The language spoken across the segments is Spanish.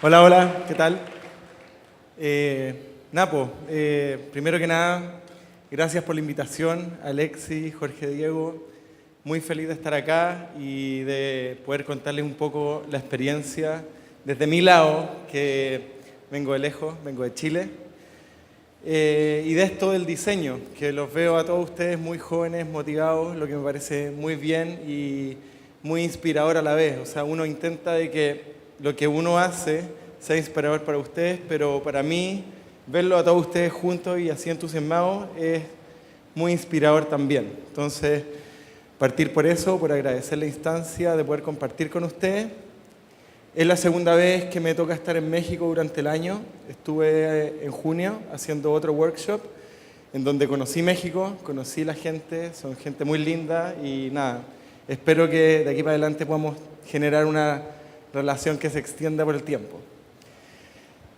Hola, hola, ¿qué tal? Napo, primero que nada, gracias por la invitación, Alexis, Jorge Diego. Muy feliz de estar acá y de poder contarles un poco la experiencia desde mi lado, que vengo de lejos, vengo de Chile. Y de esto del diseño, que los veo a todos ustedes muy jóvenes, motivados, lo que me parece muy bien y muy inspirador a la vez. O sea, uno intenta de que lo que uno hace sea inspirador para ustedes, pero para mí, verlo a todos ustedes juntos y así entusiasmados es muy inspirador también. Entonces, partir por eso, por agradecer la instancia de poder compartir con ustedes. Es la segunda vez que me toca estar en México durante el año. Estuve en junio haciendo otro workshop en donde conocí México, conocí la gente, son gente muy linda y nada, espero que de aquí para adelante podamos generar una relación que se extienda por el tiempo.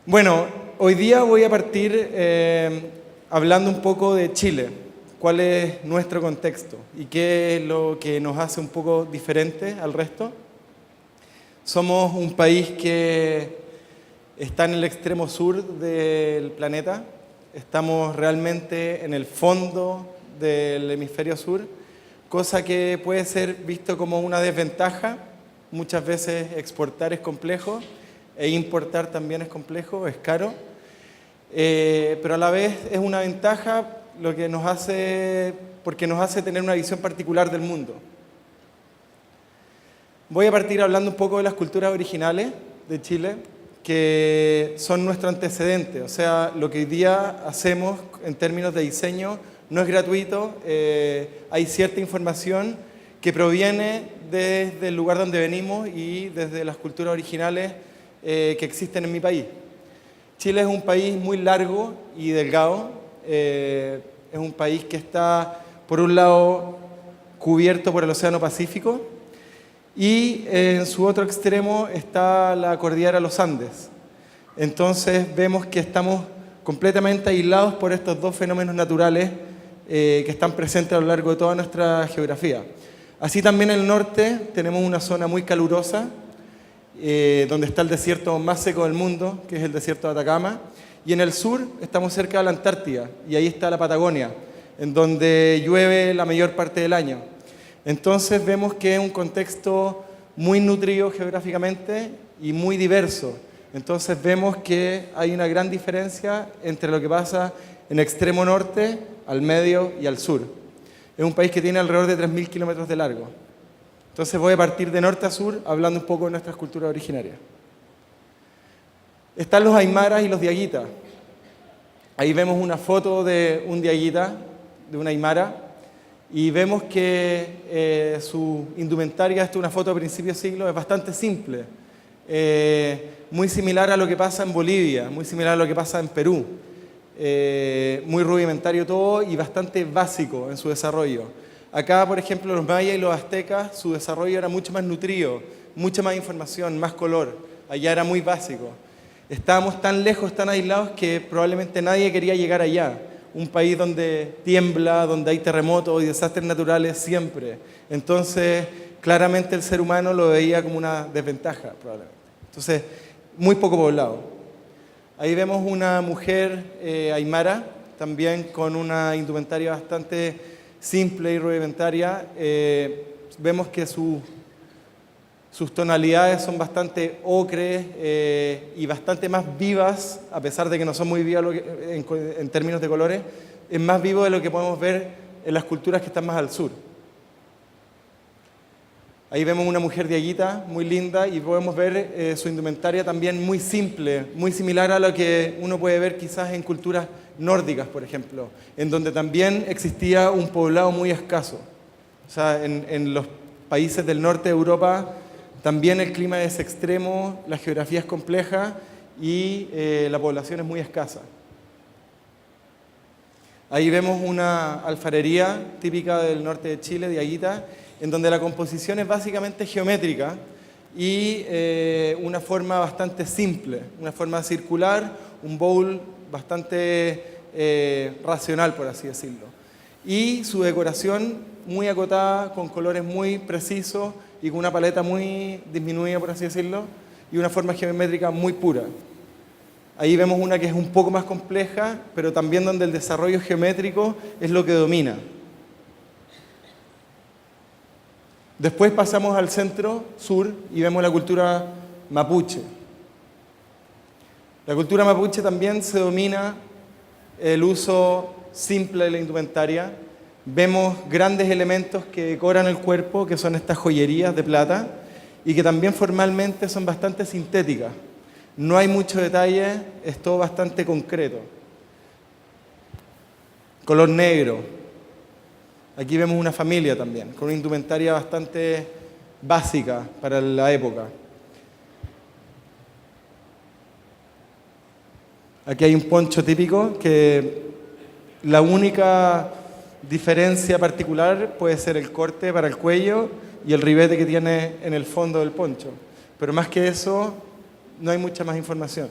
Bueno, hoy día voy a partir hablando un poco de Chile, cuál es nuestro contexto y qué es lo que nos hace un poco diferente al resto. Somos un país que está en el extremo sur del planeta, estamos realmente en el fondo del hemisferio sur, cosa que puede ser visto como una desventaja. Muchas veces exportar es complejo e importar también es complejo, es caro, pero a la vez es una ventaja lo que nos hace, porque nos hace tener una visión particular del mundo. Voy a partir hablando un poco de las culturas originales de Chile, que son nuestro antecedente, o sea, lo que hoy día hacemos en términos de diseño no es gratuito, hay cierta información que proviene desde el lugar donde venimos y desde las culturas originales que existen en mi país. Chile es un país muy largo y delgado, es un país que está, por un lado, cubierto por el Océano Pacífico, y en su otro extremo está la cordillera de los Andes. Entonces vemos que estamos completamente aislados por estos dos fenómenos naturales que están presentes a lo largo de toda nuestra geografía. Así también en el norte tenemos una zona muy calurosa, donde está el desierto más seco del mundo, que es el desierto de Atacama, y en el sur estamos cerca de la Antártida, y ahí está la Patagonia, en donde llueve la mayor parte del año. Entonces vemos que es un contexto muy nutrido geográficamente y muy diverso. Entonces vemos que hay una gran diferencia entre lo que pasa en extremo norte, al medio y al sur. Es un país que tiene alrededor de 3.000 kilómetros de largo. Entonces voy a partir de norte a sur hablando un poco de nuestras culturas originarias. Están los aymaras y los diaguitas. Ahí vemos una foto de un diaguita, de una aymara, y vemos que su indumentaria, esta es una foto de principios de siglo, es bastante simple, muy similar a lo que pasa en Bolivia, muy similar a lo que pasa en Perú, muy rudimentario todo y bastante básico en su desarrollo. Acá, por ejemplo, los mayas y los aztecas, su desarrollo era mucho más nutrido, mucha más información, más color, allá era muy básico. Estábamos tan lejos, tan aislados, que probablemente nadie quería llegar allá. Un país donde tiembla, donde hay terremotos y desastres naturales siempre. Entonces, claramente el ser humano lo veía como una desventaja, probablemente. Entonces, muy poco poblado. Ahí vemos una mujer aymara, también con una indumentaria bastante simple y rudimentaria. Vemos que sus tonalidades son bastante ocres y bastante más vivas, a pesar de que no son muy vivas en términos de colores, es más vivo de lo que podemos ver en las culturas que están más al sur. Ahí vemos una mujer diaguita muy linda y podemos ver su indumentaria también muy simple, muy similar a lo que uno puede ver quizás en culturas nórdicas, por ejemplo, en donde también existía un poblado muy escaso. O sea, en los países del norte de Europa también el clima es extremo, la geografía es compleja y la población es muy escasa. Ahí vemos una alfarería típica del norte de Chile, diaguita, en donde la composición es básicamente geométrica y una forma bastante simple, una forma circular, un bowl bastante racional, por así decirlo. Y su decoración muy acotada, con colores muy precisos y con una paleta muy disminuida, por así decirlo, y una forma geométrica muy pura. Ahí vemos una que es un poco más compleja, pero también donde el desarrollo geométrico es lo que domina. Después pasamos al centro sur y vemos la cultura mapuche. La cultura mapuche también se domina el uso simple de la indumentaria. Vemos grandes elementos que decoran el cuerpo, que son estas joyerías de plata, y que también formalmente son bastante sintéticas. No hay mucho detalle, es todo bastante concreto. Color negro. Aquí vemos una familia también, con una indumentaria bastante básica para la época. Aquí hay un poncho típico que la única diferencia particular puede ser el corte para el cuello y el ribete que tiene en el fondo del poncho. Pero más que eso, no hay mucha más información.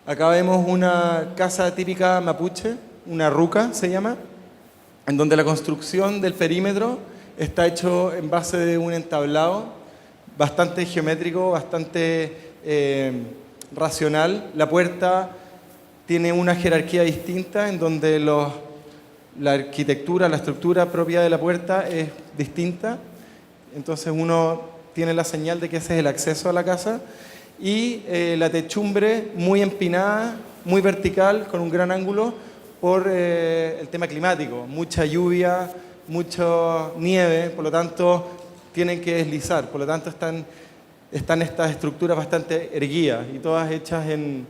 Acá vemos una casa típica mapuche, una ruca se llama, en donde la construcción del perímetro está hecho en base de un entablado bastante geométrico, bastante racional. La puerta tiene una jerarquía distinta en donde la arquitectura, la estructura propia de la puerta es distinta. Entonces uno tiene la señal de que ese es el acceso a la casa. Y la techumbre muy empinada, muy vertical, con un gran ángulo por el tema climático. Mucha lluvia, mucha nieve, por lo tanto tienen que deslizar. Por lo tanto están estas estructuras bastante erguidas y todas hechas en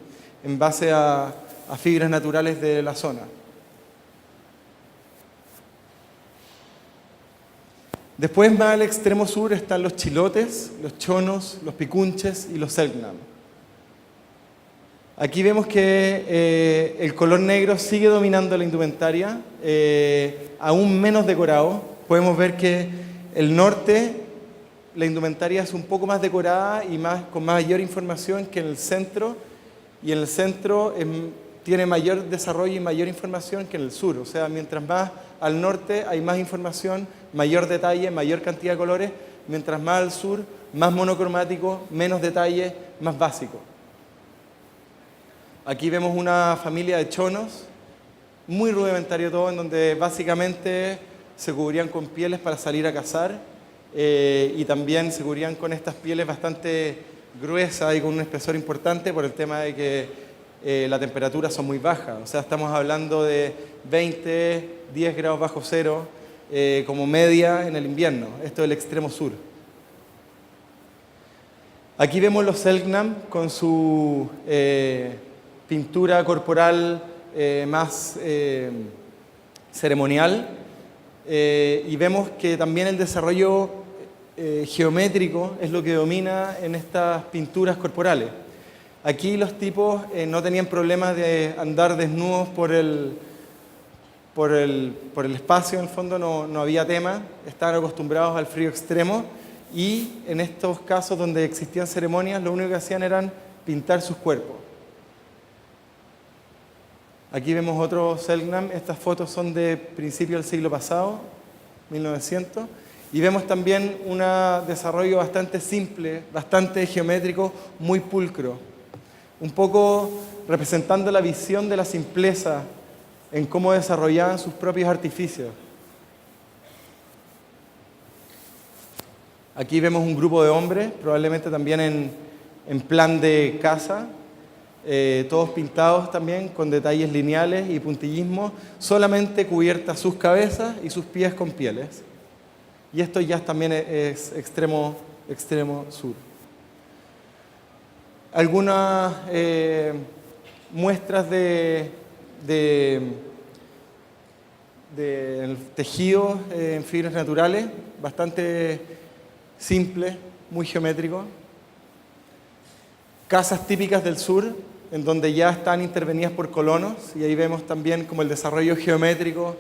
base a fibras naturales de la zona. Después, más al extremo sur, están los chilotes, los chonos, los picunches y los selknam. Aquí vemos que el color negro sigue dominando la indumentaria, aún menos decorado. Podemos ver que el norte, la indumentaria es un poco más decorada y con mayor información que en el centro, y en el centro tiene mayor desarrollo y mayor información que en el sur. O sea, mientras más al norte hay más información, mayor detalle, mayor cantidad de colores, mientras más al sur, más monocromático, menos detalle, más básico. Aquí vemos una familia de chonos, muy rudimentario todo, en donde básicamente se cubrían con pieles para salir a cazar y también se cubrían con estas pieles bastante gruesas y con un espesor importante por el tema de que las temperaturas son muy bajas. O sea, estamos hablando de 20, 10 grados bajo cero como media en el invierno. Esto es el extremo sur. Aquí vemos los selknam con su pintura corporal más ceremonial y vemos que también el desarrollo geométrico es lo que domina en estas pinturas corporales. Aquí los tipos no tenían problemas de andar desnudos por el espacio, en el fondo no había tema, estaban acostumbrados al frío extremo y en estos casos donde existían ceremonias lo único que hacían eran pintar sus cuerpos. Aquí vemos otro selknam, estas fotos son de principio del siglo pasado, 1900, y vemos también un desarrollo bastante simple, bastante geométrico, muy pulcro, un poco representando la visión de la simpleza en cómo desarrollaban sus propios artificios. Aquí vemos un grupo de hombres, probablemente también en plan de caza, todos pintados también con detalles lineales y puntillismo, solamente cubiertas sus cabezas y sus pies con pieles. Y esto ya también es extremo sur. Algunas muestras de tejidos en fibras naturales, bastante simple, muy geométrico. Casas típicas del sur, en donde ya están intervenidas por colonos, y ahí vemos también como el desarrollo geométrico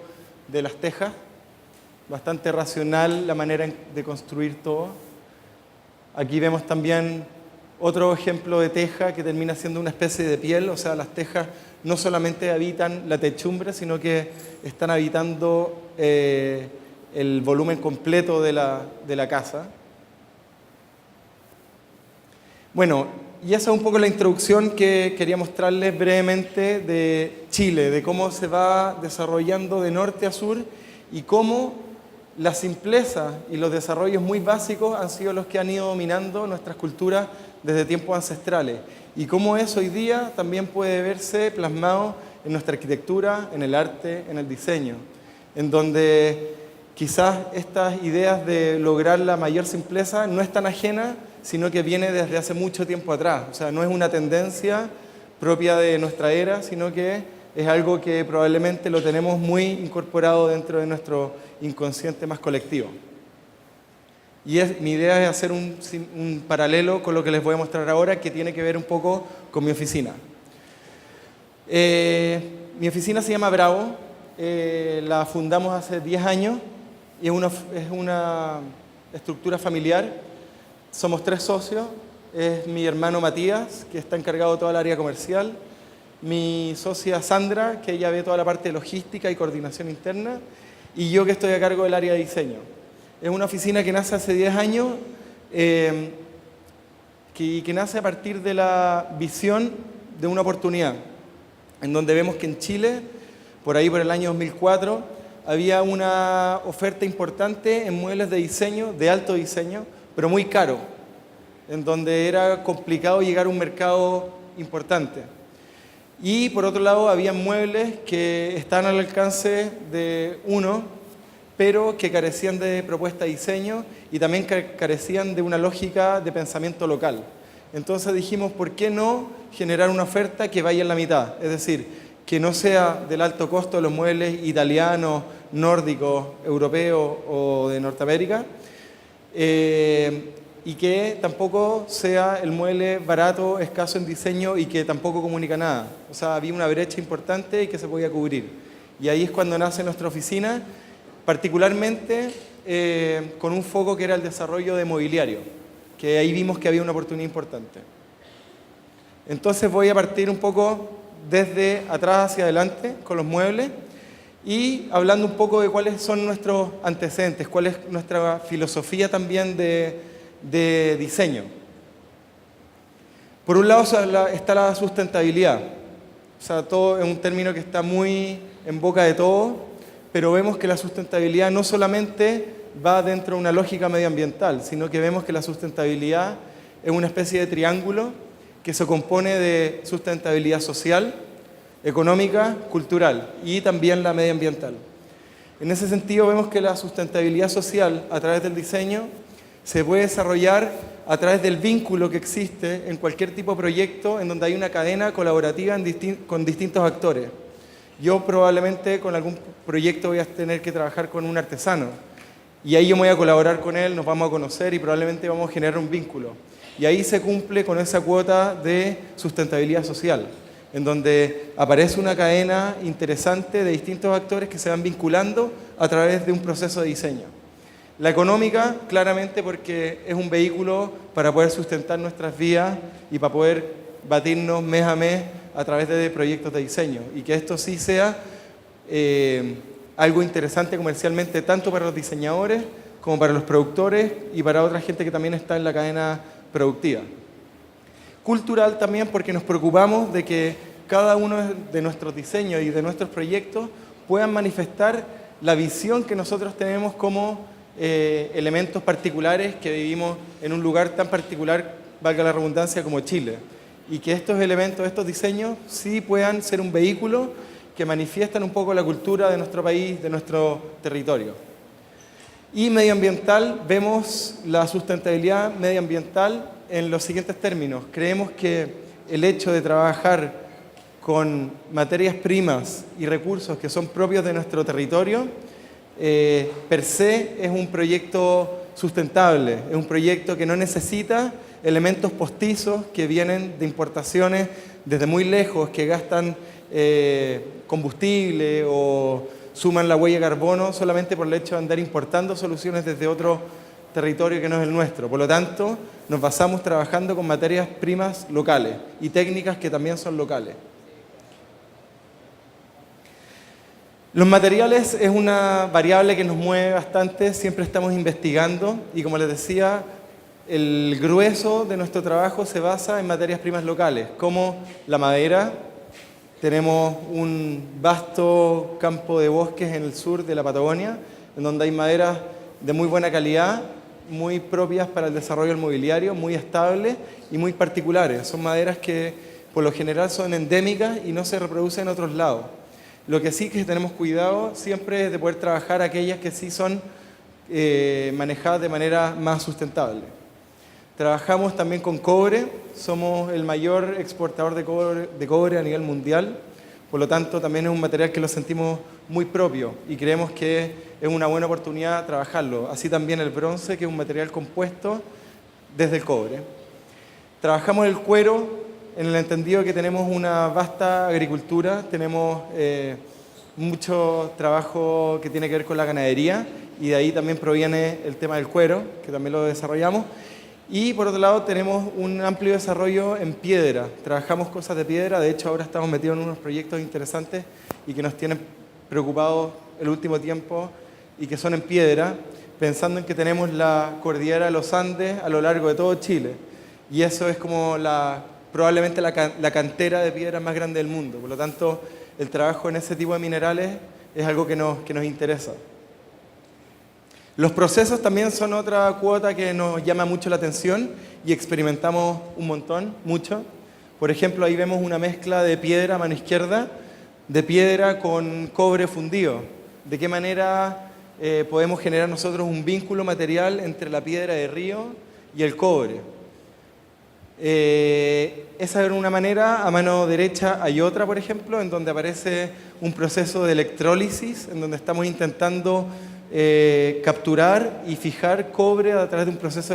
de las tejas, bastante racional la manera de construir todo. Aquí vemos también Otro ejemplo de teja que termina siendo una especie de piel, o sea, las tejas no solamente habitan la techumbre, sino que están habitando el volumen completo de la casa. Bueno, y esa es un poco la introducción que quería mostrarles brevemente de Chile, de cómo se va desarrollando de norte a sur y cómo la simpleza y los desarrollos muy básicos han sido los que han ido dominando nuestras culturas desde tiempos ancestrales. Y cómo eso hoy día también puede verse plasmado en nuestra arquitectura, en el arte, en el diseño, en donde quizás estas ideas de lograr la mayor simpleza no es tan ajena, sino que viene desde hace mucho tiempo atrás. O sea, no es una tendencia propia de nuestra era, sino que es algo que probablemente lo tenemos muy incorporado dentro de nuestro inconsciente más colectivo. Y mi idea es hacer un paralelo con lo que les voy a mostrar ahora, que tiene que ver un poco con mi oficina. Mi oficina se llama Bravo, la fundamos hace 10 años y es una estructura familiar. Somos 3 socios, es mi hermano Matías, que está encargado de toda el área comercial, mi socia Sandra, que ella ve toda la parte de logística y coordinación interna, y yo que estoy a cargo del área de diseño. Es una oficina que nace hace 10 años, que nace a partir de la visión de una oportunidad, en donde vemos que en Chile, por ahí por el año 2004, había una oferta importante en muebles de diseño, de alto diseño, pero muy caro, en donde era complicado llegar a un mercado importante. Y por otro lado, había muebles que estaban al alcance de uno, pero que carecían de propuesta de diseño y también carecían de una lógica de pensamiento local. Entonces dijimos, ¿por qué no generar una oferta que vaya en la mitad? Es decir, que no sea del alto costo de los muebles italianos, nórdicos, europeos o de Norteamérica, y que tampoco sea el mueble barato, escaso en diseño y que tampoco comunica nada. O sea, había una brecha importante y que se podía cubrir. Y ahí es cuando nace nuestra oficina, particularmente con un foco que era el desarrollo de mobiliario, que ahí vimos que había una oportunidad importante. Entonces voy a partir un poco desde atrás hacia adelante con los muebles y hablando un poco de cuáles son nuestros antecedentes, cuál es nuestra filosofía también de diseño. Por un lado está la sustentabilidad, o sea, todo es un término que está muy en boca de todos, pero vemos que la sustentabilidad no solamente va dentro de una lógica medioambiental, sino que vemos que la sustentabilidad es una especie de triángulo que se compone de sustentabilidad social, económica, cultural y también la medioambiental. En ese sentido vemos que la sustentabilidad social a través del diseño se puede desarrollar a través del vínculo que existe en cualquier tipo de proyecto en donde hay una cadena colaborativa con distintos actores. Yo probablemente con algún proyecto voy a tener que trabajar con un artesano y ahí yo me voy a colaborar con él, nos vamos a conocer y probablemente vamos a generar un vínculo. Y ahí se cumple con esa cuota de sustentabilidad social, en donde aparece una cadena interesante de distintos actores que se van vinculando a través de un proceso de diseño. La económica, claramente porque es un vehículo para poder sustentar nuestras vidas y para poder batirnos mes a mes a través de proyectos de diseño y que esto sí sea algo interesante comercialmente tanto para los diseñadores como para los productores y para otra gente que también está en la cadena productiva. Cultural también porque nos preocupamos de que cada uno de nuestros diseños y de nuestros proyectos puedan manifestar la visión que nosotros tenemos como elementos particulares que vivimos en un lugar tan particular, valga la redundancia, como Chile. Y que estos elementos, estos diseños, sí puedan ser un vehículo que manifiestan un poco la cultura de nuestro país, de nuestro territorio. Y medioambiental, vemos la sustentabilidad medioambiental en los siguientes términos. Creemos que el hecho de trabajar con materias primas y recursos que son propios de nuestro territorio, per se es un proyecto sustentable, es un proyecto que no necesita elementos postizos que vienen de importaciones desde muy lejos, que gastan combustible o suman la huella de carbono solamente por el hecho de andar importando soluciones desde otros territorio que no es el nuestro. Por lo tanto, nos basamos trabajando con materias primas locales y técnicas que también son locales. Los materiales es una variable que nos mueve bastante, siempre estamos investigando y como les decía, el grueso de nuestro trabajo se basa en materias primas locales, como la madera. Tenemos un vasto campo de bosques en el sur de la Patagonia, en donde hay maderas de muy buena calidad, muy propias para el desarrollo del mobiliario, muy estables y muy particulares. Son maderas que por lo general son endémicas y no se reproducen en otros lados. Lo que sí que tenemos cuidado siempre es de poder trabajar aquellas que sí son manejadas de manera más sustentable. Trabajamos también con cobre, somos el mayor exportador de cobre a nivel mundial, por lo tanto también es un material que lo sentimos muy propio y creemos que es una buena oportunidad trabajarlo. Así también el bronce, que es un material compuesto desde el cobre. Trabajamos el cuero en el entendido que tenemos una vasta agricultura, tenemos mucho trabajo que tiene que ver con la ganadería y de ahí también proviene el tema del cuero, que también lo desarrollamos. Y por otro lado tenemos un amplio desarrollo en piedra, trabajamos cosas de piedra, de hecho ahora estamos metidos en unos proyectos interesantes y que nos tienen preocupados el último tiempo y que son en piedra, pensando en que tenemos la cordillera de los Andes a lo largo de todo Chile y eso es como probablemente la cantera de piedra más grande del mundo, por lo tanto el trabajo en ese tipo de minerales es algo que nos interesa. Los procesos también son otra cuota que nos llama mucho la atención y experimentamos un montón, mucho. Por ejemplo, ahí vemos una mezcla de piedra a mano izquierda, de piedra con cobre fundido. ¿De qué manera podemos generar nosotros un vínculo material entre la piedra de río y el cobre? Esa es una manera. A mano derecha hay otra, por ejemplo, en donde aparece un proceso de electrólisis, en donde estamos intentando capturar y fijar cobre a través de un proceso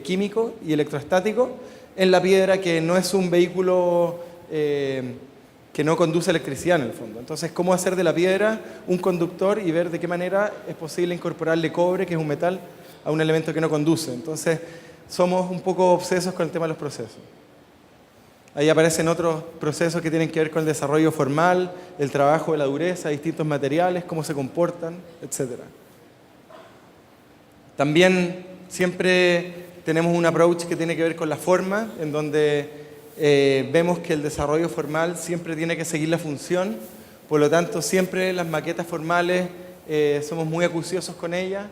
químico y electrostático en la piedra, que no es un vehículo que no conduce electricidad en el fondo. Entonces, ¿cómo hacer de la piedra un conductor y ver de qué manera es posible incorporarle cobre, que es un metal, a un elemento que no conduce? Entonces, somos un poco obsesos con el tema de los procesos. Ahí aparecen otros procesos que tienen que ver con el desarrollo formal, el trabajo de la dureza, distintos materiales, cómo se comportan, etc. También siempre tenemos un approach que tiene que ver con la forma, en donde vemos que el desarrollo formal siempre tiene que seguir la función, por lo tanto siempre las maquetas formales somos muy acuciosos con ellas.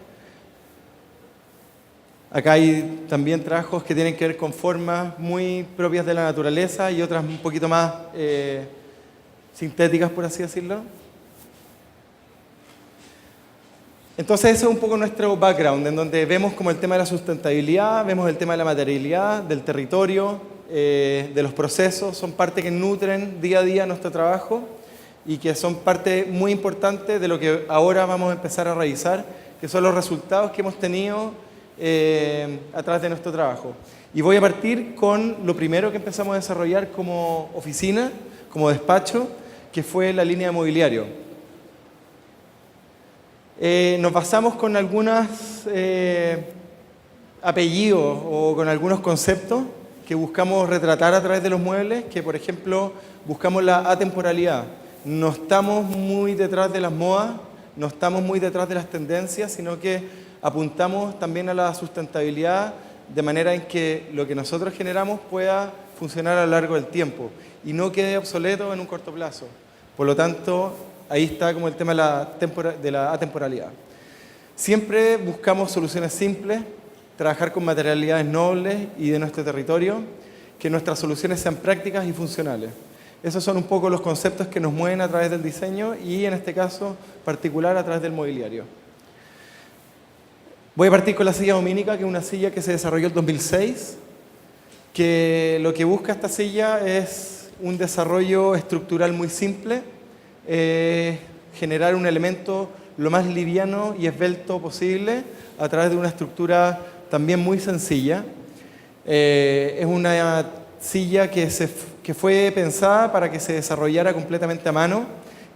Acá hay también trabajos que tienen que ver con formas muy propias de la naturaleza y otras un poquito más sintéticas, por así decirlo. Entonces ese es un poco nuestro background, en donde vemos como el tema de la sustentabilidad, vemos el tema de la materialidad, del territorio, de los procesos, son parte que nutren día a día nuestro trabajo y que son parte muy importante de lo que ahora vamos a empezar a revisar, que son los resultados que hemos tenido a través de nuestro trabajo. Y voy a partir con lo primero que empezamos a desarrollar como oficina, como despacho, que fue la línea de mobiliario. Nos basamos con algunos apellidos o con algunos conceptos que buscamos retratar a través de los muebles, que por ejemplo buscamos la atemporalidad. No estamos muy detrás de las modas, no estamos muy detrás de las tendencias, sino que apuntamos también a la sustentabilidad de manera en que lo que nosotros generamos pueda funcionar a lo largo del tiempo y no quede obsoleto en un corto plazo. Por lo tanto, ahí está como el tema de la atemporalidad. Siempre buscamos soluciones simples, trabajar con materialidades nobles y de nuestro territorio, que nuestras soluciones sean prácticas y funcionales. Esos son un poco los conceptos que nos mueven a través del diseño y en este caso particular a través del mobiliario. Voy a partir con la silla domínica, que es una silla que se desarrolló en 2006, que lo que busca esta silla es un desarrollo estructural muy simple, generar un elemento lo más liviano y esbelto posible a través de una estructura también muy sencilla. Es una silla que fue pensada para que se desarrollara completamente a mano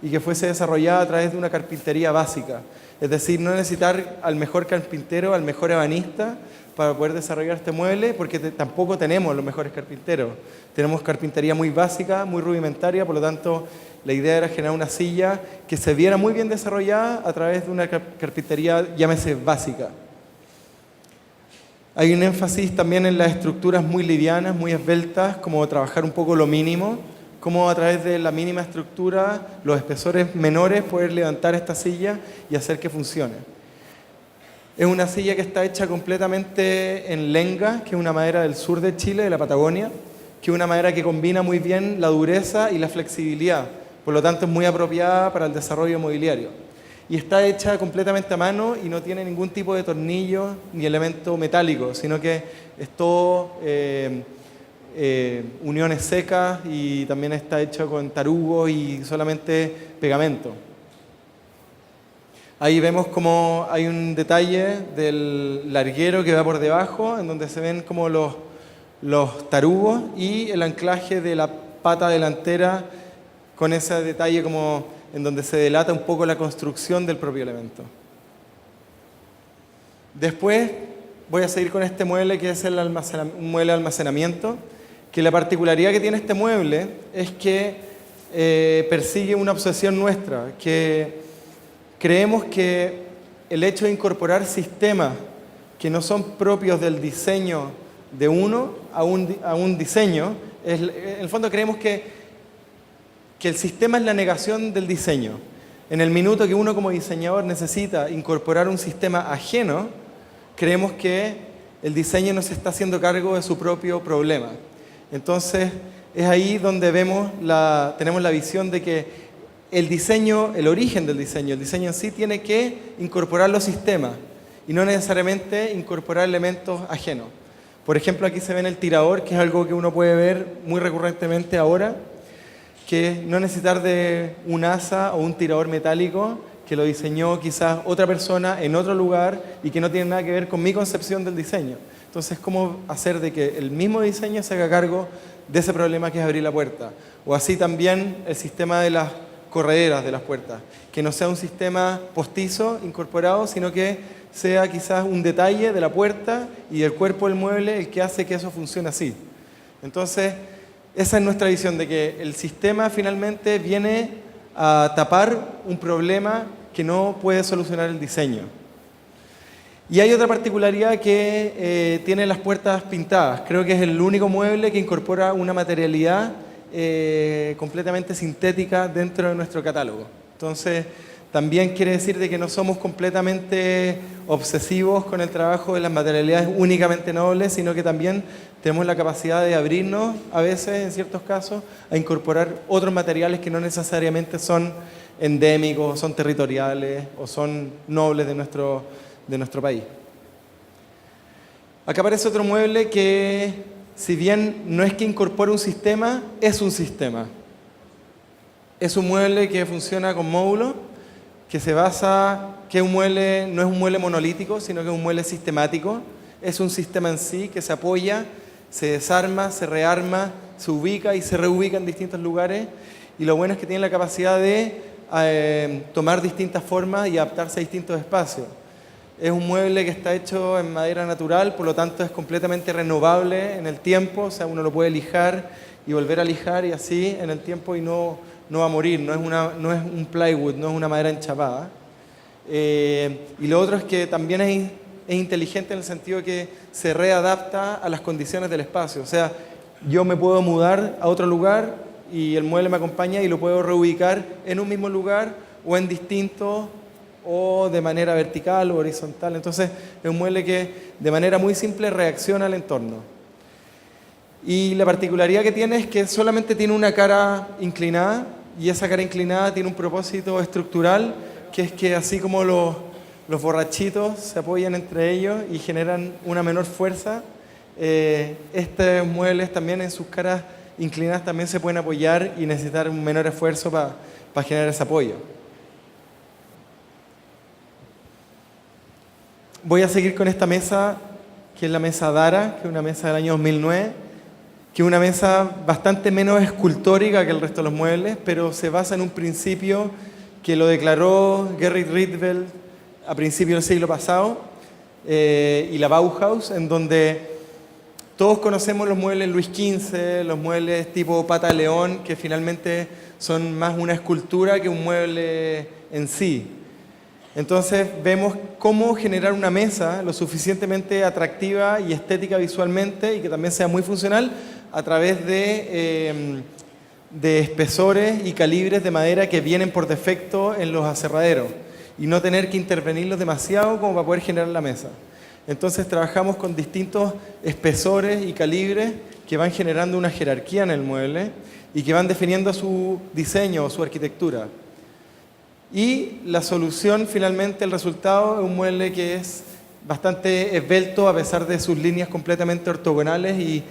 y que fuese desarrollada a través de una carpintería básica. Es decir, no necesitar al mejor carpintero, al mejor ebanista para poder desarrollar este mueble, porque tampoco tenemos los mejores carpinteros. Tenemos carpintería muy básica, muy rudimentaria, por lo tanto, la idea era generar una silla que se viera muy bien desarrollada a través de una carpintería, llámese básica. Hay un énfasis también en las estructuras muy livianas, muy esbeltas, como trabajar un poco lo mínimo, cómo a través de la mínima estructura, los espesores menores, poder levantar esta silla y hacer que funcione. Es una silla que está hecha completamente en lenga, que es una madera del sur de Chile, de la Patagonia, que es una madera que combina muy bien la dureza y la flexibilidad, por lo tanto es muy apropiada para el desarrollo mobiliario. Y está hecha completamente a mano y no tiene ningún tipo de tornillo ni elemento metálico, sino que es todo uniones secas, y también está hecho con tarugos y solamente pegamento. Ahí vemos como hay un detalle del larguero que va por debajo, en donde se ven como los tarugos y el anclaje de la pata delantera, con ese detalle como en donde se delata un poco la construcción del propio elemento. Después voy a seguir con este mueble, que es un mueble de almacenamiento, que la particularidad que tiene este mueble es que persigue una obsesión nuestra, que creemos que el hecho de incorporar sistemas que no son propios del diseño de uno a un diseño, en el fondo creemos que el sistema es la negación del diseño. En el minuto que uno como diseñador necesita incorporar un sistema ajeno, creemos que el diseño no se está haciendo cargo de su propio problema. Entonces, es ahí donde tenemos la visión de que el diseño, el origen del diseño, el diseño en sí tiene que incorporar los sistemas y no necesariamente incorporar elementos ajenos. Por ejemplo, aquí se ve en el tirador, que es algo que uno puede ver muy recurrentemente ahora, que no necesitar de un asa o un tirador metálico que lo diseñó quizás otra persona en otro lugar y que no tiene nada que ver con mi concepción del diseño. Entonces, ¿cómo hacer de que el mismo diseño se haga cargo de ese problema que es abrir la puerta? O así también el sistema de las correderas de las puertas, que no sea un sistema postizo incorporado, sino que sea quizás un detalle de la puerta y del cuerpo del mueble el que hace que eso funcione así. Entonces, esa es nuestra visión, de que el sistema finalmente viene a tapar un problema que no puede solucionar el diseño. Y hay otra particularidad que tiene las puertas pintadas. Creo que es el único mueble que incorpora una materialidad completamente sintética dentro de nuestro catálogo. Entonces, también quiere decir de que no somos completamente obsesivos con el trabajo de las materialidades únicamente nobles, sino que también tenemos la capacidad de abrirnos, a veces, en ciertos casos, a incorporar otros materiales que no necesariamente son endémicos, son territoriales o son nobles de nuestro país. Acá aparece otro mueble que, si bien no es que incorpore un sistema, es un sistema. Es un mueble que funciona con módulos, que se basa, que un mueble no es un mueble monolítico, sino que es un mueble sistemático. Es un sistema en sí que se apoya, se desarma, se rearma, se ubica y se reubica en distintos lugares. Y lo bueno es que tiene la capacidad de tomar distintas formas y adaptarse a distintos espacios. Es un mueble que está hecho en madera natural, por lo tanto es completamente renovable en el tiempo, o sea, uno lo puede lijar y volver a lijar y así en el tiempo, y no va a morir, no es un plywood, no es una madera enchapada. Y lo otro es que también es inteligente en el sentido que se readapta a las condiciones del espacio. O sea, yo me puedo mudar a otro lugar y el mueble me acompaña y lo puedo reubicar en un mismo lugar o en distintos, o de manera vertical o horizontal. Entonces es un mueble que de manera muy simple reacciona al entorno. Y la particularidad que tiene es que solamente tiene una cara inclinada, y esa cara inclinada tiene un propósito estructural, que es que así como los borrachitos se apoyan entre ellos y generan una menor fuerza, estos muebles también en sus caras inclinadas también se pueden apoyar y necesitar un menor esfuerzo para generar ese apoyo. Voy a seguir con esta mesa, que es la mesa Dara, que es una mesa del año 2009, que es una mesa bastante menos escultórica que el resto de los muebles, pero se basa en un principio que lo declaró Gerrit Rietveld a principios del siglo pasado, y la Bauhaus, en donde todos conocemos los muebles Luis XV, los muebles tipo pata de león, que finalmente son más una escultura que un mueble en sí. Entonces vemos cómo generar una mesa lo suficientemente atractiva y estética visualmente y que también sea muy funcional a través de espesores y calibres de madera que vienen por defecto en los aserraderos y no tener que intervenirlos demasiado como para poder generar la mesa. Entonces trabajamos con distintos espesores y calibres que van generando una jerarquía en el mueble y que van definiendo su diseño o su arquitectura. Y la solución, finalmente, el resultado es un mueble que es bastante esbelto a pesar de sus líneas completamente ortogonales y,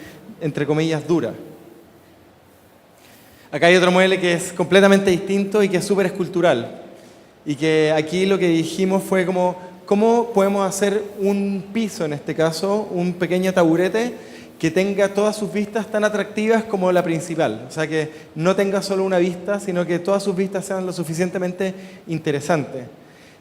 entre comillas, duras. Acá hay otro mueble que es completamente distinto y que es súper escultural. Y que aquí lo que dijimos fue como, ¿cómo podemos hacer un piso, en este caso, un pequeño taburete que tenga todas sus vistas tan atractivas como la principal? O sea, que no tenga solo una vista, sino que todas sus vistas sean lo suficientemente interesantes.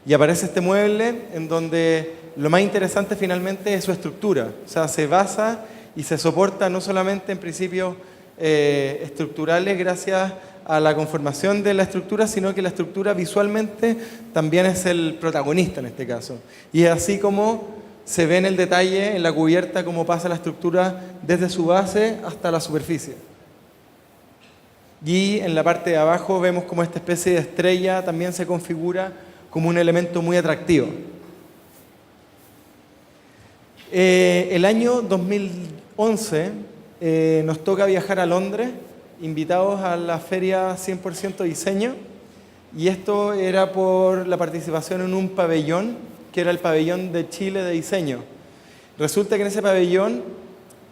Y aparece este mueble en donde lo más interesante finalmente es su estructura. O sea, se basa y se soporta no solamente en principios estructurales gracias a la conformación de la estructura, sino que la estructura visualmente también es el protagonista en este caso. Y es así como se ve en el detalle, en la cubierta, cómo pasa la estructura desde su base hasta la superficie. Y en la parte de abajo vemos cómo esta especie de estrella también se configura como un elemento muy atractivo. El año 2011 nos toca viajar a Londres, invitados a la feria 100% diseño, y esto era por la participación en un pabellón, que era el pabellón de Chile de diseño. Resulta que en ese pabellón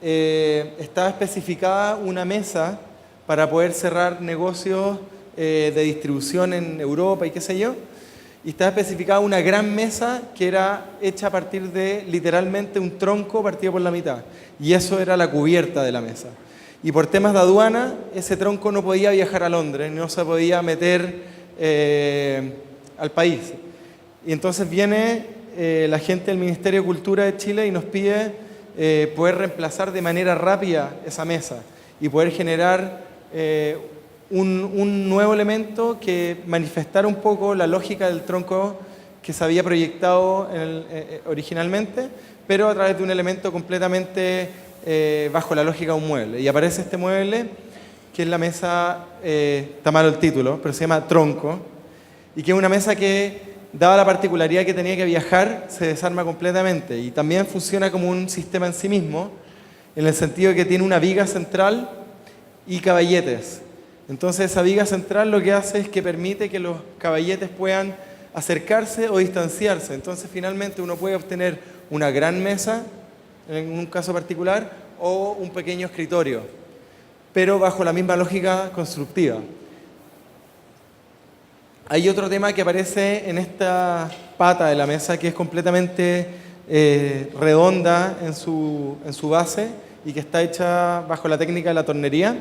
estaba especificada una mesa para poder cerrar negocios de distribución en Europa y qué sé yo, y estaba especificada una gran mesa que era hecha a partir de literalmente un tronco partido por la mitad, y eso era la cubierta de la mesa. Y por temas de aduana, ese tronco no podía viajar a Londres, no se podía meter al país. Y entonces viene la gente del Ministerio de Cultura de Chile y nos pide poder reemplazar de manera rápida esa mesa y poder generar un nuevo elemento que manifestara un poco la lógica del tronco que se había proyectado originalmente, pero a través de un elemento completamente bajo la lógica de un mueble. Y aparece este mueble, que es la mesa, está malo el título, pero se llama Tronco, y que es una mesa que, dada la particularidad que tenía que viajar, se desarma completamente y también funciona como un sistema en sí mismo, en el sentido de que tiene una viga central y caballetes. Entonces esa viga central lo que hace es que permite que los caballetes puedan acercarse o distanciarse. Entonces finalmente uno puede obtener una gran mesa, en un caso particular, o un pequeño escritorio, pero bajo la misma lógica constructiva. Hay otro tema que aparece en esta pata de la mesa que es completamente redonda en su base y que está hecha bajo la técnica de la tornería,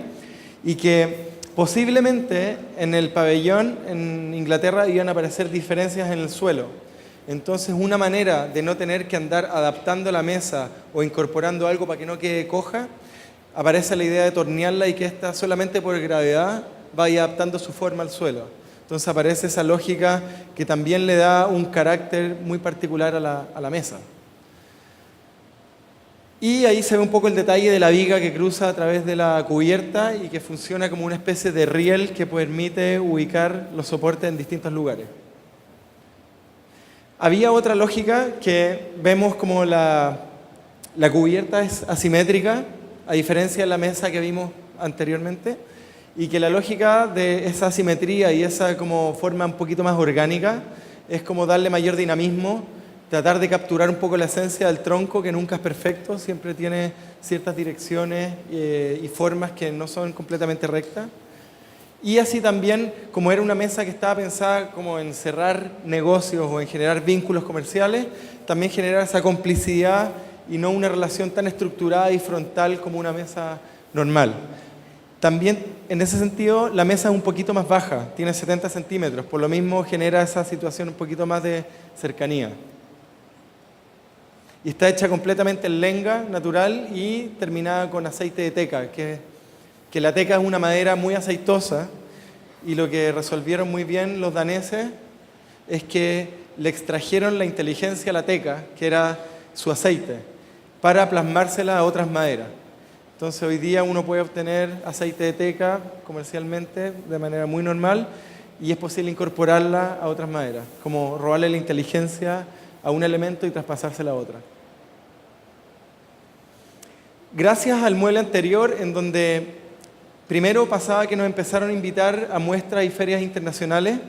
y que posiblemente en el pabellón en Inglaterra iban a aparecer diferencias en el suelo. Entonces, una manera de no tener que andar adaptando la mesa o incorporando algo para que no quede coja, aparece la idea de tornearla y que ésta solamente por gravedad vaya adaptando su forma al suelo. Entonces aparece esa lógica que también le da un carácter muy particular a la mesa. Y ahí se ve un poco el detalle de la viga que cruza a través de la cubierta y que funciona como una especie de riel que permite ubicar los soportes en distintos lugares. Había otra lógica que vemos como la cubierta es asimétrica, a diferencia de la mesa que vimos anteriormente, y que la lógica de esa asimetría y esa como forma un poquito más orgánica es como darle mayor dinamismo, tratar de capturar un poco la esencia del tronco, que nunca es perfecto, siempre tiene ciertas direcciones y formas que no son completamente rectas. Y así también, como era una mesa que estaba pensada como en cerrar negocios o en generar vínculos comerciales, también generar esa complicidad y no una relación tan estructurada y frontal como una mesa normal. También, en ese sentido, la mesa es un poquito más baja, tiene 70 centímetros, por lo mismo genera esa situación un poquito más de cercanía. Y está hecha completamente en lenga natural y terminada con aceite de teca, que la teca es una madera muy aceitosa, y lo que resolvieron muy bien los daneses es que le extrajeron la inteligencia a la teca, que era su aceite, para plasmársela a otras maderas. Entonces hoy día uno puede obtener aceite de teca comercialmente de manera muy normal y es posible incorporarla a otras maderas, como robarle la inteligencia a un elemento y traspasársela a otra. Gracias al mueble anterior, en donde primero pasaba que nos empezaron a invitar a muestras y ferias internacionales,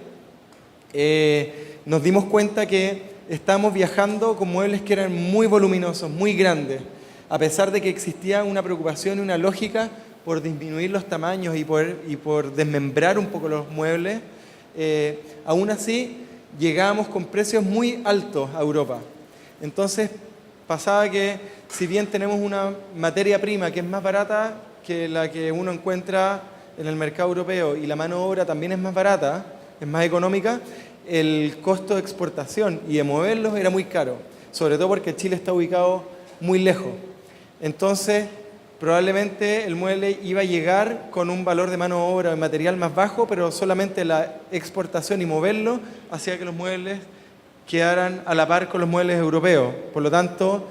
nos dimos cuenta que estábamos viajando con muebles que eran muy voluminosos, muy grandes, a pesar de que existía una preocupación y una lógica por disminuir los tamaños y por desmembrar un poco los muebles, aún así llegábamos con precios muy altos a Europa. Entonces pasaba que si bien tenemos una materia prima que es más barata que la que uno encuentra en el mercado europeo y la mano de obra también es más barata, es más económica, el costo de exportación y de moverlos era muy caro, sobre todo porque Chile está ubicado muy lejos. Entonces, probablemente el mueble iba a llegar con un valor de mano de obra de material más bajo, pero solamente la exportación y moverlo hacía que los muebles quedaran a la par con los muebles europeos. Por lo tanto,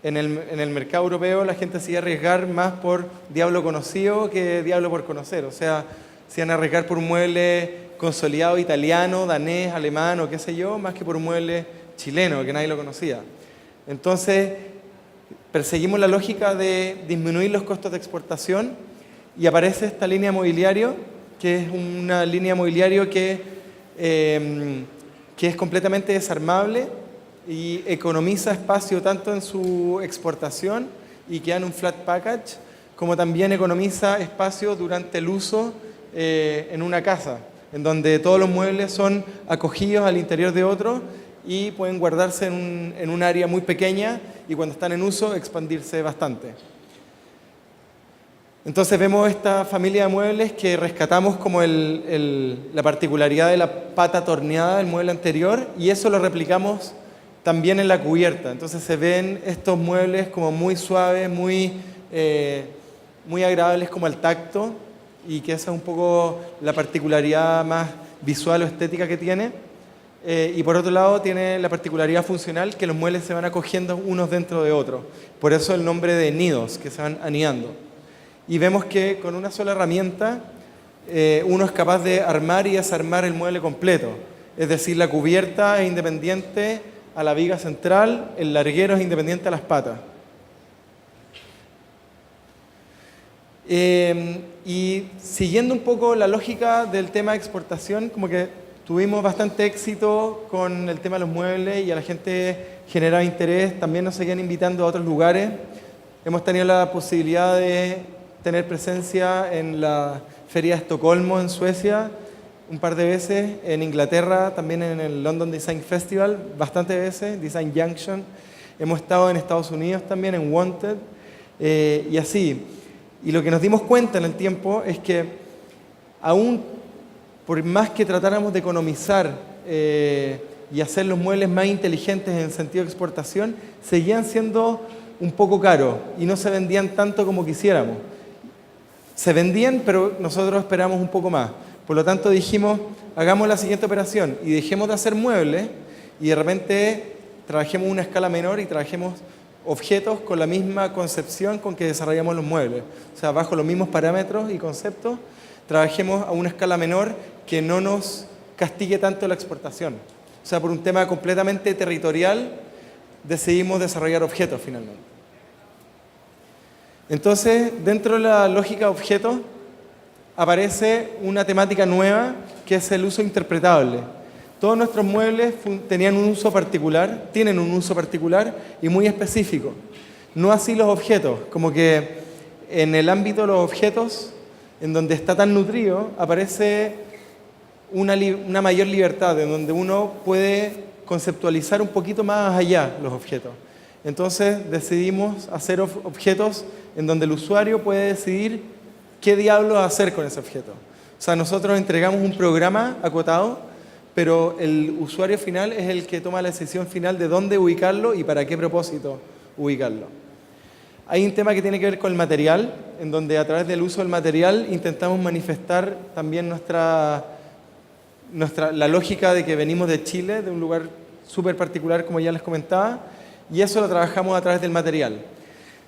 en el mercado europeo la gente se iba a arriesgar más por diablo conocido que diablo por conocer. O sea, se iban a arriesgar por un mueble consolidado italiano, danés, alemán o qué sé yo, más que por un mueble chileno que nadie lo conocía. Entonces, perseguimos la lógica de disminuir los costos de exportación y aparece esta línea mobiliario, que es una línea mobiliario que es completamente desarmable y economiza espacio tanto en su exportación y queda en un flat package, como también economiza espacio durante el uso en una casa, en donde todos los muebles son acogidos al interior de otro y pueden guardarse en un área muy pequeña y cuando están en uso expandirse bastante. Entonces vemos esta familia de muebles que rescatamos como la particularidad de la pata torneada del mueble anterior y eso lo replicamos también en la cubierta. Entonces se ven estos muebles como muy suaves, muy agradables como al tacto y que esa es un poco la particularidad más visual o estética que tiene. Y por otro lado tiene la particularidad funcional que los muebles se van acogiendo unos dentro de otros. Por eso el nombre de nidos, que se van anidando. Y vemos que con una sola herramienta uno es capaz de armar y desarmar el mueble completo. Es decir, la cubierta es independiente a la viga central, el larguero es independiente a las patas. Y siguiendo un poco la lógica del tema de exportación, como que tuvimos bastante éxito con el tema de los muebles y a la gente generaba interés, también nos seguían invitando a otros lugares. Hemos tenido la posibilidad de tener presencia en la Feria de Estocolmo en Suecia un par de veces, en Inglaterra también en el London Design Festival bastantes veces, Design Junction. Hemos estado en Estados Unidos también en Wanted y así. Y lo que nos dimos cuenta en el tiempo es que aún por más que tratáramos de economizar y hacer los muebles más inteligentes en el sentido de exportación, seguían siendo un poco caros y no se vendían tanto como quisiéramos. Se vendían, pero nosotros esperamos un poco más. Por lo tanto dijimos, hagamos la siguiente operación y dejemos de hacer muebles y de repente trabajemos una escala menor y trabajemos objetos con la misma concepción con que desarrollamos los muebles. O sea, bajo los mismos parámetros y conceptos, trabajemos a una escala menor que no nos castigue tanto la exportación. O sea, por un tema completamente territorial, decidimos desarrollar objetos finalmente. Entonces, dentro de la lógica de objetos, aparece una temática nueva que es el uso interpretable. Todos nuestros muebles tienen un uso particular y muy específico. No así los objetos, como que en el ámbito de los objetos, en donde está tan nutrido, aparece una mayor libertad, en donde uno puede conceptualizar un poquito más allá los objetos. Entonces decidimos hacer objetos en donde el usuario puede decidir qué diablos hacer con ese objeto. O sea, nosotros entregamos un programa acotado, pero el usuario final es el que toma la decisión final de dónde ubicarlo y para qué propósito ubicarlo. Hay un tema que tiene que ver con el material, en donde a través del uso del material intentamos manifestar también la lógica de que venimos de Chile, de un lugar súper particular, como ya les comentaba, y eso lo trabajamos a través del material.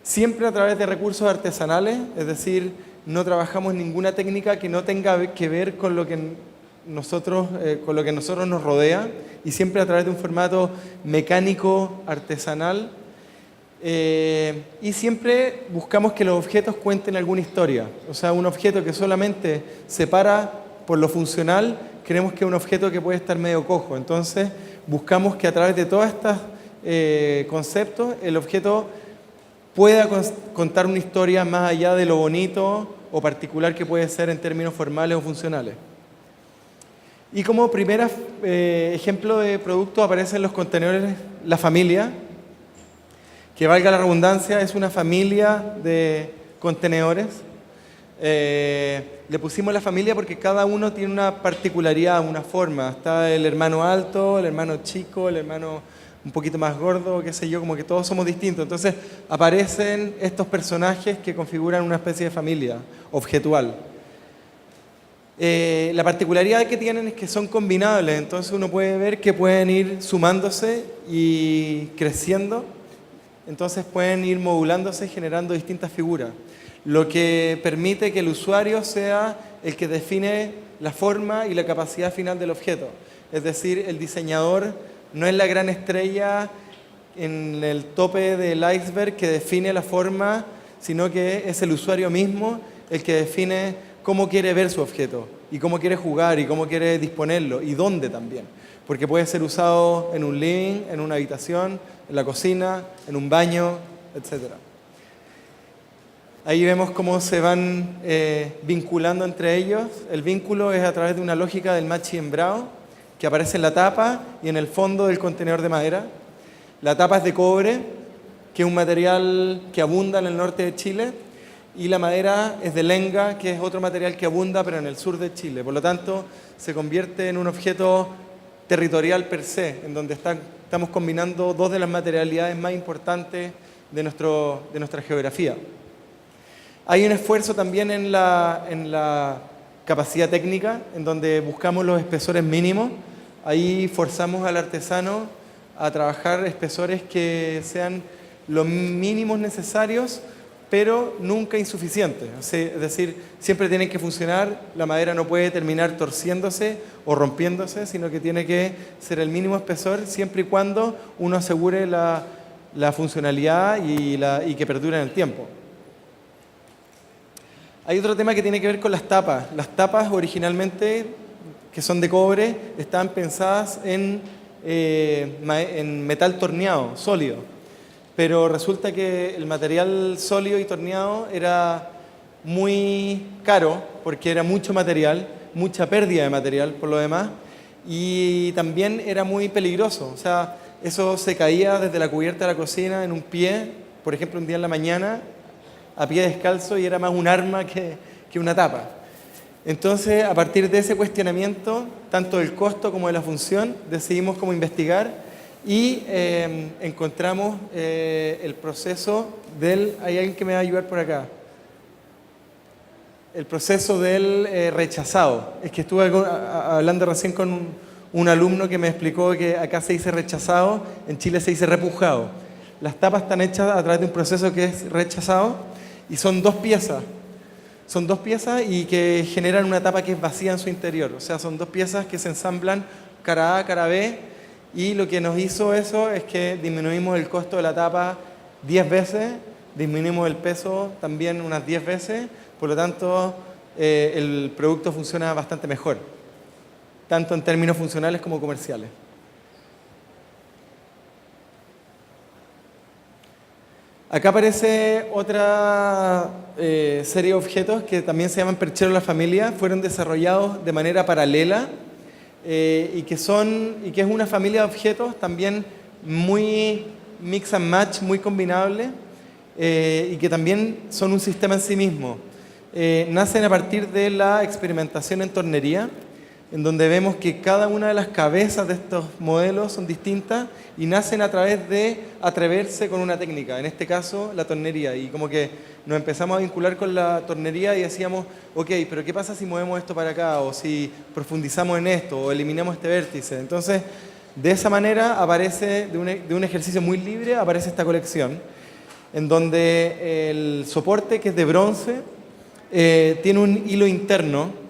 Siempre a través de recursos artesanales, es decir, no trabajamos ninguna técnica que no tenga que ver con lo que nosotros nos rodea, y siempre a través de un formato mecánico, artesanal, y siempre buscamos que los objetos cuenten alguna historia. O sea, un objeto que solamente se para por lo funcional, creemos que es un objeto que puede estar medio cojo. Entonces, buscamos que a través de todos estos conceptos, el objeto pueda contar una historia más allá de lo bonito o particular que puede ser en términos formales o funcionales. Y como primer ejemplo de producto aparecen los contenedores La Familia, que valga la redundancia, es una familia de contenedores. Le pusimos La Familia porque cada uno tiene una particularidad, una forma. Está el hermano alto, el hermano chico, el hermano un poquito más gordo, qué sé yo, como que todos somos distintos. Entonces aparecen estos personajes que configuran una especie de familia objetual. La particularidad que tienen es que son combinables, entonces uno puede ver que pueden ir sumándose y creciendo, entonces pueden ir modulándose, generando distintas figuras, lo que permite que el usuario sea el que define la forma y la capacidad final del objeto. Es decir, el diseñador no es la gran estrella en el tope del iceberg que define la forma, sino que es el usuario mismo el que define cómo quiere ver su objeto y cómo quiere jugar y cómo quiere disponerlo y dónde también. Porque puede ser usado en un living, en una habitación, en la cocina, en un baño, etc. Ahí vemos cómo se van vinculando entre ellos. El vínculo es a través de una lógica del match y hembrado, que aparece en la tapa y en el fondo del contenedor de madera. La tapa es de cobre, que es un material que abunda en el norte de Chile, y la madera es de lenga, que es otro material que abunda, pero en el sur de Chile. Por lo tanto, se convierte en un objeto territorial per se, en donde estamos combinando dos de las materialidades más importantes de nuestra geografía. Hay un esfuerzo también en la capacidad técnica, en donde buscamos los espesores mínimos. Ahí forzamos al artesano a trabajar espesores que sean los mínimos necesarios, pero nunca insuficientes. Es decir, siempre tienen que funcionar, la madera no puede terminar torciéndose o rompiéndose, sino que tiene que ser el mínimo espesor siempre y cuando uno asegure la funcionalidad y que perdure en el tiempo. Hay otro tema que tiene que ver con las tapas. Las tapas originalmente, que son de cobre, estaban pensadas en metal torneado, sólido. Pero resulta que el material sólido y torneado era muy caro, porque era mucho material, mucha pérdida de material por lo demás, y también era muy peligroso. O sea, eso se caía desde la cubierta de la cocina en un pie, por ejemplo, un día en la mañana, a pie descalzo, y era más un arma que una tapa. Entonces, a partir de ese cuestionamiento, tanto del costo como de la función, decidimos cómo investigar y encontramos el proceso del... ¿Hay alguien que me va a ayudar por acá? El proceso del rechazado. Es que estuve hablando recién con un alumno que me explicó que acá se dice rechazado, en Chile se dice repujado. Las tapas están hechas a través de un proceso que es rechazado y son dos piezas. Son dos piezas y que generan una tapa que es vacía en su interior. O sea, son dos piezas que se ensamblan cara A, cara B, y lo que nos hizo eso es que disminuimos el costo de la tapa 10 veces, disminuimos el peso también unas 10 veces, por lo tanto el producto funciona bastante mejor, tanto en términos funcionales como comerciales. Acá aparece otra serie de objetos que también se llaman percheros de la familia, fueron desarrollados de manera paralela y que es una familia de objetos también muy mix and match muy combinable y que también son un sistema en sí mismo. Nacen a partir de la experimentación en tornería, en donde vemos que cada una de las cabezas de estos modelos son distintas y nacen a través de atreverse con una técnica, en este caso la tornería. Y como que nos empezamos a vincular con la tornería y decíamos, ok, pero ¿qué pasa si movemos esto para acá? O si profundizamos en esto, o eliminamos este vértice. Entonces, de esa manera aparece, de un ejercicio muy libre, aparece esta colección, en donde el soporte, que es de bronce, tiene un hilo interno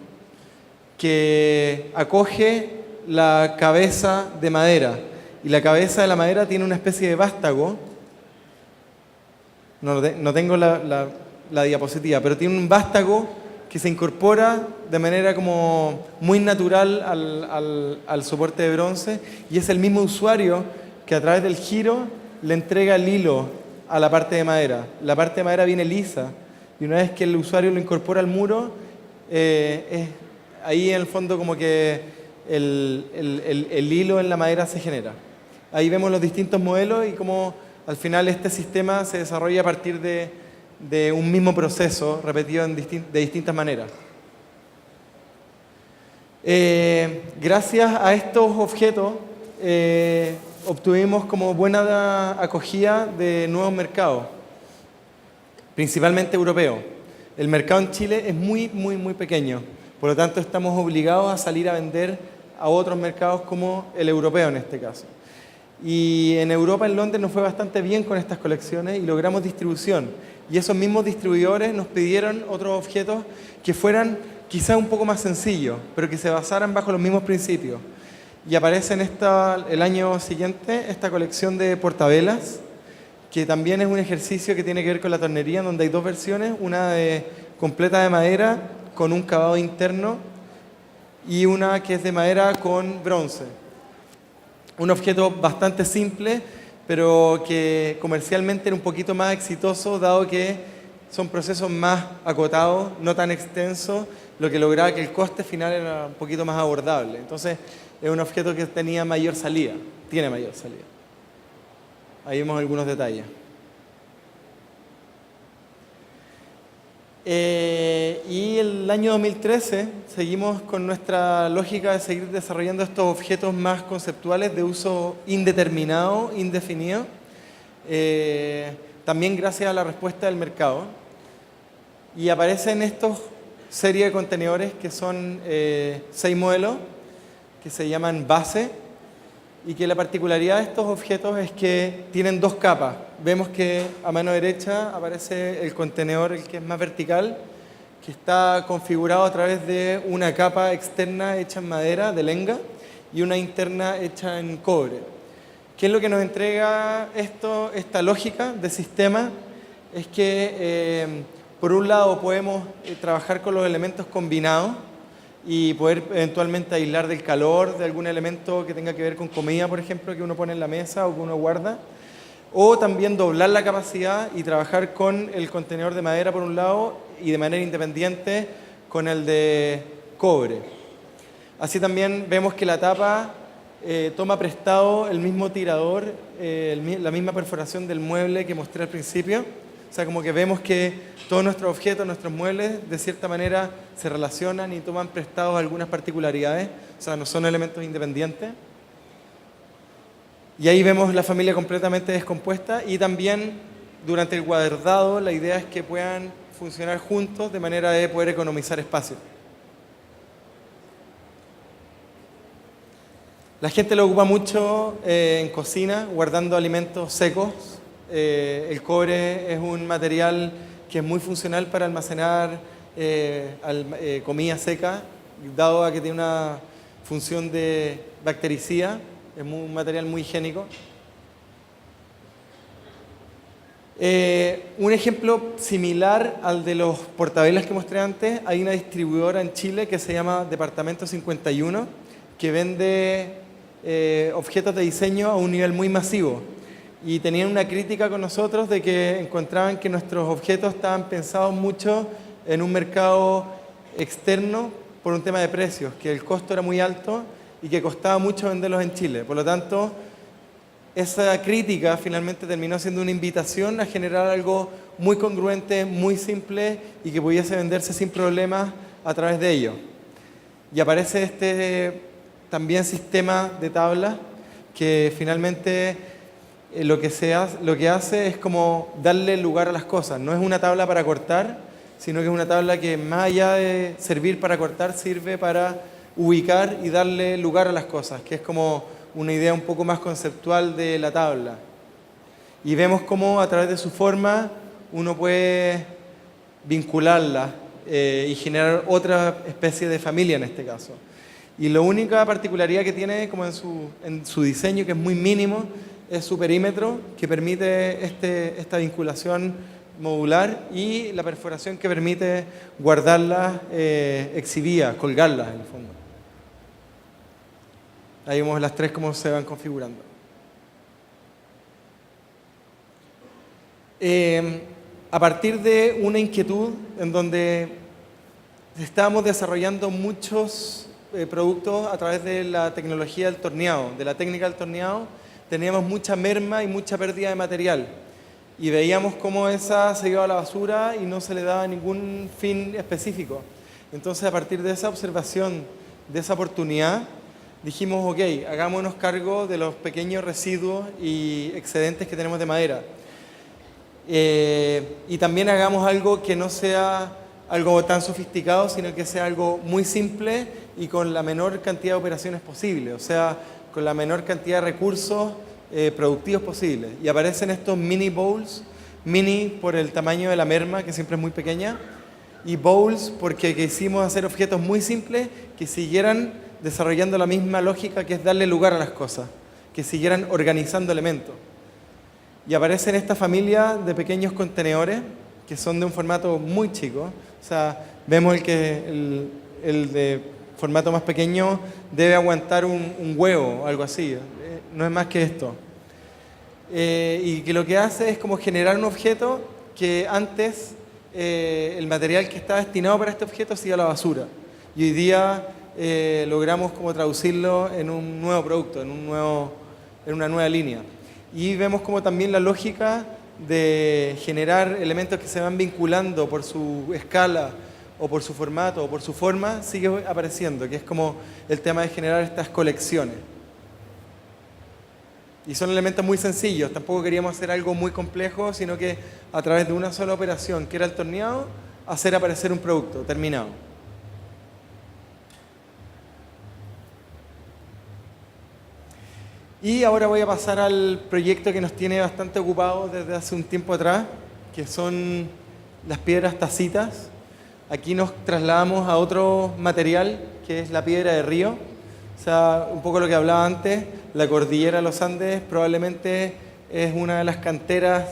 que acoge la cabeza de madera. Y la cabeza de la madera tiene una especie de vástago. No tengo la diapositiva, pero tiene un vástago que se incorpora de manera como muy natural al soporte de bronce, y es el mismo usuario que a través del giro le entrega el hilo a la parte de madera. La parte de madera viene lisa, y una vez que el usuario lo incorpora al muro, ahí en el fondo como que el hilo en la madera se genera. Ahí vemos los distintos modelos y cómo al final este sistema se desarrolla a partir de un mismo proceso repetido de distintas maneras. Gracias a estos objetos obtuvimos como buena acogida de nuevos mercados, principalmente europeos. El mercado en Chile es muy pequeño. Por lo tanto, estamos obligados a salir a vender a otros mercados como el europeo en este caso. Y en Europa, en Londres, nos fue bastante bien con estas colecciones y logramos distribución. Y esos mismos distribuidores nos pidieron otros objetos que fueran quizá un poco más sencillos, pero que se basaran bajo los mismos principios. Y aparece el año siguiente esta colección de portavelas, que también es un ejercicio que tiene que ver con la tornería, donde hay dos versiones, una completa de madera, con un cavado interno, y una que es de madera con bronce. Un objeto bastante simple, pero que comercialmente era un poquito más exitoso, dado que son procesos más acotados, no tan extensos, lo que lograba que el coste final era un poquito más abordable. Entonces, es un objeto que tenía mayor salida, tiene mayor salida. Ahí vemos algunos detalles. Y el año 2013 seguimos con nuestra lógica de seguir desarrollando estos objetos más conceptuales de uso indeterminado, indefinido, también gracias a la respuesta del mercado. Y aparecen estos serie de contenedores que son 6 modelos que se llaman base, y que la particularidad de estos objetos es que tienen 2 capas. Vemos que a mano derecha aparece el contenedor, el que es más vertical, que está configurado a través de una capa externa hecha en madera de lenga y una interna hecha en cobre. ¿Qué es lo que nos entrega esta lógica de sistema? Es que por un lado podemos trabajar con los elementos combinados y poder eventualmente aislar del calor de algún elemento que tenga que ver con comida, por ejemplo, que uno pone en la mesa o que uno guarda. O también doblar la capacidad y trabajar con el contenedor de madera por un lado y de manera independiente con el de cobre. Así también vemos que la tapa toma prestado el mismo tirador, la misma perforación del mueble que mostré al principio. O sea, como que vemos que todos nuestros objetos, nuestros muebles, de cierta manera se relacionan y toman prestados algunas particularidades. O sea, no son elementos independientes. Y ahí vemos la familia completamente descompuesta, y también durante el guardado la idea es que puedan funcionar juntos de manera de poder economizar espacio. La gente lo ocupa mucho en cocina, guardando alimentos secos. El cobre es un material que es muy funcional para almacenar comida seca, dado a que tiene una función de bactericida. Es un material muy higiénico. Un ejemplo similar al de los portavelas que mostré antes, hay una distribuidora en Chile que se llama Departamento 51, que vende objetos de diseño a un nivel muy masivo. Y tenían una crítica con nosotros de que encontraban que nuestros objetos estaban pensados mucho en un mercado externo por un tema de precios, que el costo era muy alto y que costaba mucho venderlos en Chile. Por lo tanto, esa crítica finalmente terminó siendo una invitación a generar algo muy congruente, muy simple y que pudiese venderse sin problemas a través de ello. Y aparece este también sistema de tablas que finalmente lo que hace es como darle lugar a las cosas. No es una tabla para cortar, sino que es una tabla que más allá de servir para cortar, sirve para ubicar y darle lugar a las cosas, que es como una idea un poco más conceptual de la tabla. Y vemos cómo a través de su forma uno puede vincularla y generar otra especie de familia en este caso. Y la única particularidad que tiene como en su diseño, que es muy mínimo, es su perímetro, que permite esta vinculación modular y la perforación que permite guardarlas exhibidas, colgarlas en el fondo. Ahí vemos las tres cómo se van configurando. A partir de una inquietud en donde estábamos desarrollando muchos productos a través de la tecnología del torneado, de la técnica del torneado, teníamos mucha merma y mucha pérdida de material. Y veíamos cómo esa se iba a la basura y no se le daba ningún fin específico. Entonces, a partir de esa observación, de esa oportunidad, dijimos, ok, hagámonos cargo de los pequeños residuos y excedentes que tenemos de madera. Y también hagamos algo que no sea algo tan sofisticado, sino que sea algo muy simple y con la menor cantidad de operaciones posible, o sea, con la menor cantidad de recursos productivos posibles. Y aparecen estos mini bowls, mini por el tamaño de la merma, que siempre es muy pequeña, y bowls porque quisimos hacer objetos muy simples que siguieran desarrollando la misma lógica, que es darle lugar a las cosas, que siguieran organizando elementos. Y aparecen esta familia de pequeños contenedores que son de un formato muy chico. O sea, vemos el de formato más pequeño debe aguantar un huevo o algo así. No es más que esto. Y que lo que hace es como generar un objeto que antes el material que estaba destinado para este objeto se iba a la basura. Y hoy día logramos como traducirlo en un nuevo producto, en una nueva línea. Y vemos como también la lógica de generar elementos que se van vinculando por su escala o por su formato o por su forma sigue apareciendo, que es como el tema de generar estas colecciones. Y son elementos muy sencillos, tampoco queríamos hacer algo muy complejo, sino que a través de una sola operación, que era el torneado, hacer aparecer un producto terminado. Y ahora voy a pasar al proyecto que nos tiene bastante ocupados desde hace un tiempo atrás, que son las piedras tacitas. Aquí nos trasladamos a otro material, que es la piedra de río. O sea, un poco lo que hablaba antes, la cordillera de los Andes probablemente es una de las canteras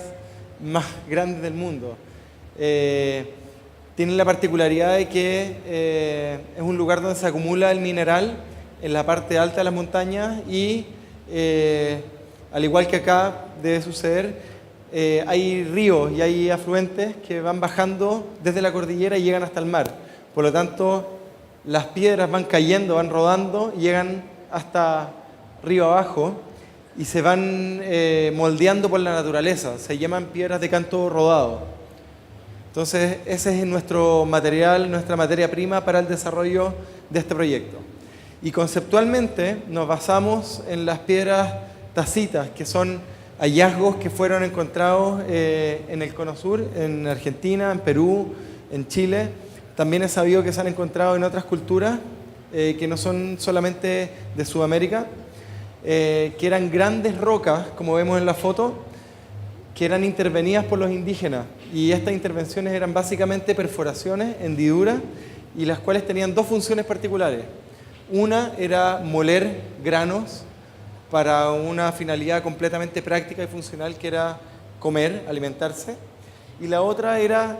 más grandes del mundo. Tiene la particularidad de que es un lugar donde se acumula el mineral en la parte alta de las montañas y al igual que acá debe suceder, hay ríos y hay afluentes que van bajando desde la cordillera y llegan hasta el mar. Por lo tanto, las piedras van cayendo, van rodando, llegan hasta río abajo y se van moldeando por la naturaleza. Se llaman piedras de canto rodado. Entonces, ese es nuestro material, nuestra materia prima para el desarrollo de este proyecto. Y conceptualmente nos basamos en las piedras tacitas, que son hallazgos que fueron encontrados en el Cono Sur, en Argentina, en Perú, en Chile. También es sabido que se han encontrado en otras culturas que no son solamente de Sudamérica, que eran grandes rocas, como vemos en la foto, que eran intervenidas por los indígenas. Y estas intervenciones eran básicamente perforaciones, hendiduras, y las cuales tenían dos funciones particulares. Una era moler granos para una finalidad completamente práctica y funcional, que era comer, alimentarse. Y la otra era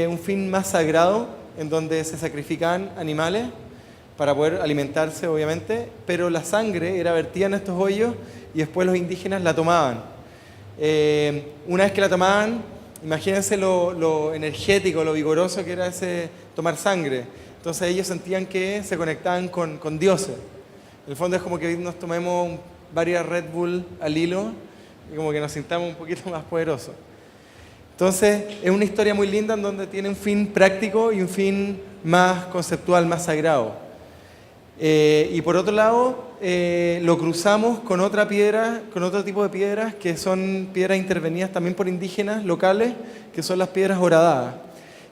un fin más sagrado, en donde se sacrificaban animales para poder alimentarse, obviamente, pero la sangre era vertida en estos hoyos y después los indígenas la tomaban. Una vez que la tomaban, imagínense lo energético, lo vigoroso que era ese tomar sangre. Entonces ellos sentían que se conectaban con dioses. En el fondo es como que nos tomemos varias Red Bull al hilo y como que nos sintamos un poquito más poderosos. Entonces, es una historia muy linda en donde tiene un fin práctico y un fin más conceptual, más sagrado. Y por otro lado, lo cruzamos con otra piedra, con otro tipo de piedras que son piedras intervenidas también por indígenas locales, que son las piedras horadadas.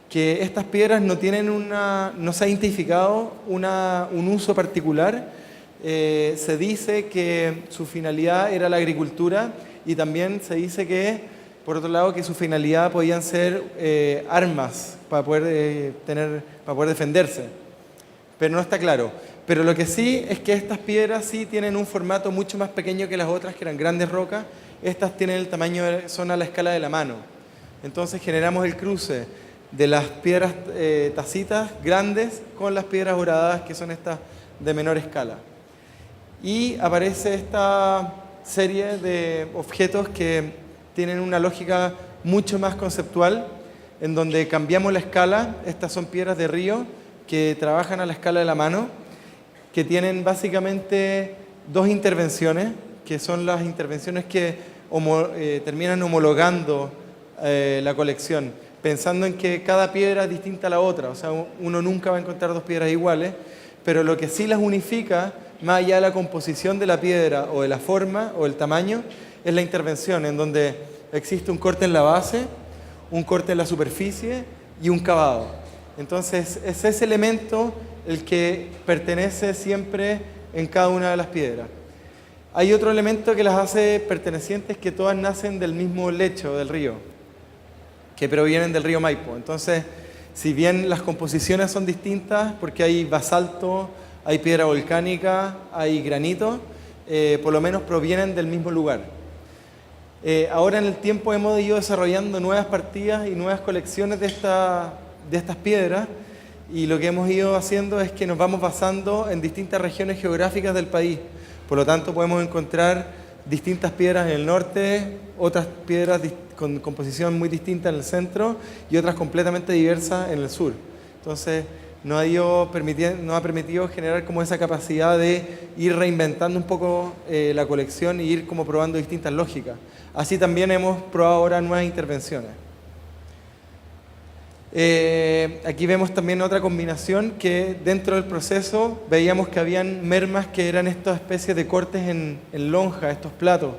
Que estas piedras no tienen no se ha identificado un uso particular. Se dice que su finalidad era la agricultura y también se dice que, por otro lado, que su finalidad podían ser armas para poder defenderse. Pero no está claro. Pero lo que sí es que estas piedras sí tienen un formato mucho más pequeño que las otras, que eran grandes rocas. Estas tienen el tamaño, son a la escala de la mano. Entonces generamos el cruce de las piedras tacitas grandes con las piedras horadadas, que son estas de menor escala. Y aparece esta serie de objetos que tienen una lógica mucho más conceptual, en donde cambiamos la escala. Estas son piedras de río que trabajan a la escala de la mano, que tienen básicamente dos intervenciones, que son las intervenciones que terminan homologando la colección, pensando en que cada piedra es distinta a la otra. O sea, uno nunca va a encontrar dos piedras iguales, pero lo que sí las unifica, más allá de la composición de la piedra o de la forma o el tamaño, es la intervención, en donde existe un corte en la base, un corte en la superficie y un cavado. Entonces, es ese elemento el que pertenece siempre en cada una de las piedras. Hay otro elemento que las hace pertenecientes, que todas nacen del mismo lecho del río, que provienen del río Maipo. Entonces, si bien las composiciones son distintas, porque hay basalto, hay piedra volcánica, hay granito, por lo menos provienen del mismo lugar. Ahora en el tiempo hemos ido desarrollando nuevas partidas y nuevas colecciones de estas piedras, y lo que hemos ido haciendo es que nos vamos basando en distintas regiones geográficas del país. Por lo tanto, podemos encontrar distintas piedras en el norte, otras piedras con composición muy distinta en el centro y otras completamente diversas en el sur. Entonces, nos ha permitido generar como esa capacidad de ir reinventando un poco la colección y ir como probando distintas lógicas. Así también hemos probado ahora nuevas intervenciones. Aquí vemos también otra combinación, que dentro del proceso veíamos que habían mermas que eran estas especies de cortes en lonja, estos platos,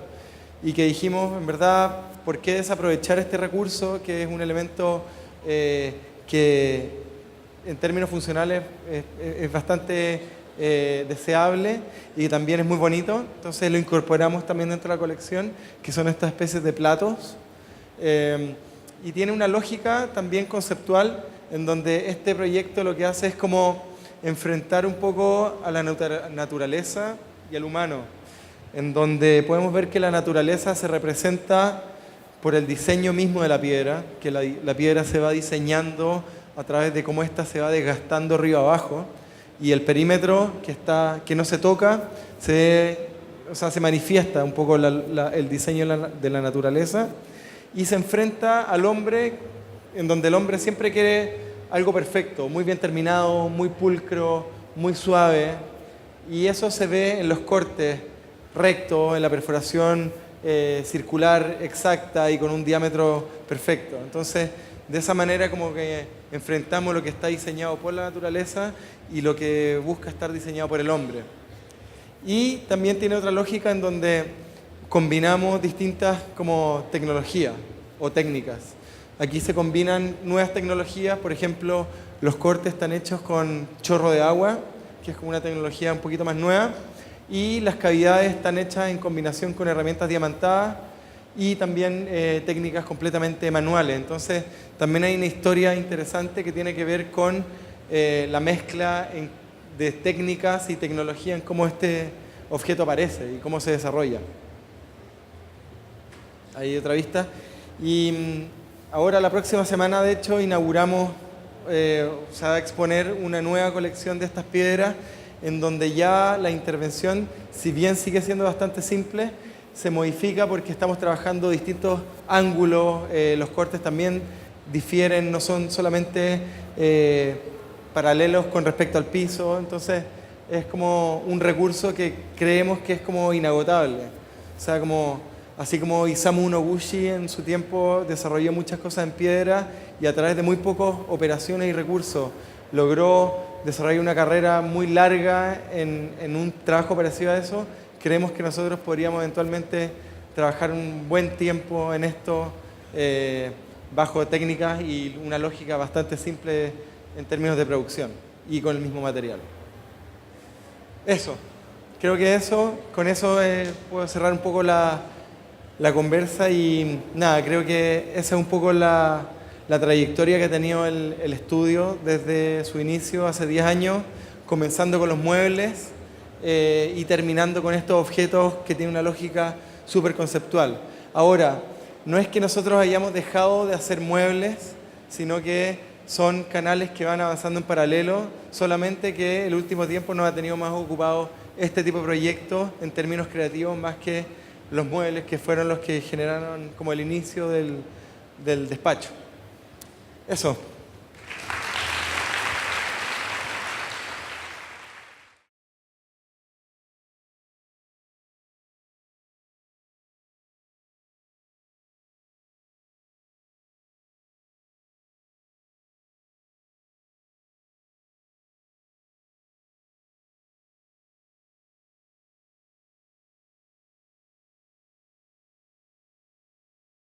y que dijimos, en verdad, ¿por qué desaprovechar este recurso, que es un elemento que en términos funcionales es bastante deseable y también es muy bonito? Entonces lo incorporamos también dentro de la colección, que son estas especies de platos. Y tiene una lógica también conceptual, en donde este proyecto lo que hace es como enfrentar un poco a la naturaleza y al humano, en donde podemos ver que la naturaleza se representa por el diseño mismo de la piedra, que la piedra se va diseñando a través de cómo ésta se va desgastando río abajo, y el perímetro que no se toca, se manifiesta un poco el diseño de la naturaleza, y se enfrenta al hombre, en donde el hombre siempre quiere algo perfecto, muy bien terminado, muy pulcro, muy suave, y eso se ve en los cortes rectos, en la perforación circular exacta y con un diámetro perfecto. Entonces, de esa manera como que enfrentamos lo que está diseñado por la naturaleza y lo que busca estar diseñado por el hombre. Y también tiene otra lógica en donde combinamos distintas como tecnologías o técnicas. Aquí se combinan nuevas tecnologías, por ejemplo, los cortes están hechos con chorro de agua, que es como una tecnología un poquito más nueva, y las cavidades están hechas en combinación con herramientas diamantadas y también técnicas completamente manuales. Entonces, también hay una historia interesante que tiene que ver con la mezcla de técnicas y tecnología en cómo este objeto aparece y cómo se desarrolla. Ahí otra vista. Y ahora la próxima semana, de hecho, inauguramos, se va a exponer una nueva colección de estas piedras, en donde ya la intervención, si bien sigue siendo bastante simple, se modifica porque estamos trabajando distintos ángulos, los cortes también difieren, no son solamente paralelos con respecto al piso. Entonces es como un recurso que creemos que es como inagotable. O sea, así como Isamu Noguchi en su tiempo desarrolló muchas cosas en piedra y a través de muy pocas operaciones y recursos logró desarrollar una carrera muy larga en un trabajo parecido a eso, creemos que nosotros podríamos eventualmente trabajar un buen tiempo en esto bajo técnicas y una lógica bastante simple en términos de producción y con el mismo material. Eso, creo que con eso puedo cerrar un poco la conversa y nada, creo que esa es un poco la trayectoria que ha tenido el estudio desde su inicio hace 10 años, comenzando con los muebles y terminando con estos objetos que tienen una lógica súper conceptual. Ahora, no es que nosotros hayamos dejado de hacer muebles, sino que son canales que van avanzando en paralelo, solamente que el último tiempo nos ha tenido más ocupado este tipo de proyectos en términos creativos más que los muebles que fueron los que generaron como el inicio del despacho. Eso.